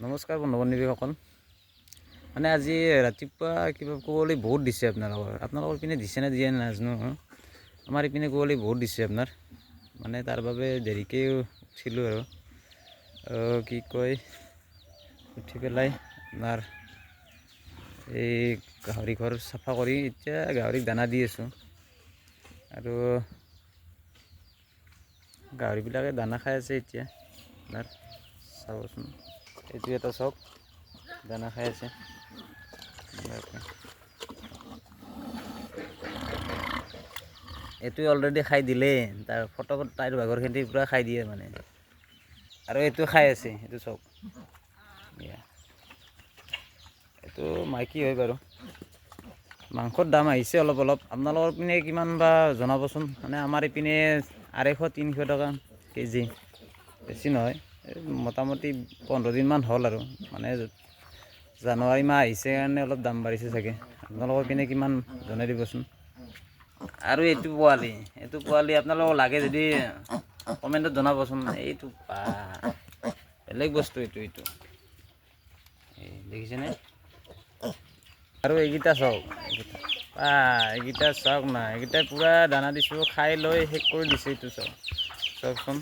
নমস্কাৰ বন্ধু বান্ধৱীসকল। মানে আজি ৰাতিপুৱা কিবা কুঁৱলী বহুত দিছে আপোনালোকৰ পিনে দিছে নে দিয়া নাজানো। আমাৰ ইপিনে কুঁৱলী বহুত দিছে আপোনাৰ, মানে তাৰ বাবে দেৰিকৈ উঠিলোঁ আৰু কি কয় উঠি পেলাই আপোনাৰ এই গাহৰি ঘৰ চাফা কৰি এতিয়া গাহৰিক দানা দি আছোঁ। আৰু গাহৰিবিলাকে দানা খাই আছে এতিয়া। আপোনাৰ চাবচোন, এইটো এটা চাওক, দানা খাই আছে। এইটোৱে অলৰেডি খাই দিলেই, তাৰ ফটোফট তাইৰ বাঘৰখিনি পূৰা খাই দিয়ে মানে। আৰু এইটো খাই আছে, এইটো চাওক, এইটো মাইকী হয় বাৰু। মাংসৰ দাম আহিছে অলপ অলপ। আপোনালোকৰ পিনে কিমান বা জনাবচোন। মানে আমাৰ ইপিনে 250-300 টকা কেজি, বেছি নহয়। মোটামুটি 15 দিনমান হ'ল আৰু, মানে জানুৱাৰী মাহ আহিছে কাৰণে অলপ দাম বাঢ়িছে চাগে। আপোনালোকৰ পিনে কিমান জনাই দিবচোন। আৰু এইটো পোৱালি আপোনালোকক লাগে যদি কমেণ্টত জনাবচোন। এইটো বেলেগ বস্তু, এইটো দেখিছেনে? আৰু এইকেইটা চাওক, এইকেইটা চাওক না, এইকেইটাই পূৰা দানা দিছোঁ, খাই লৈ শেষ কৰি দিছে। এইটো চাওক, চাওকচোন।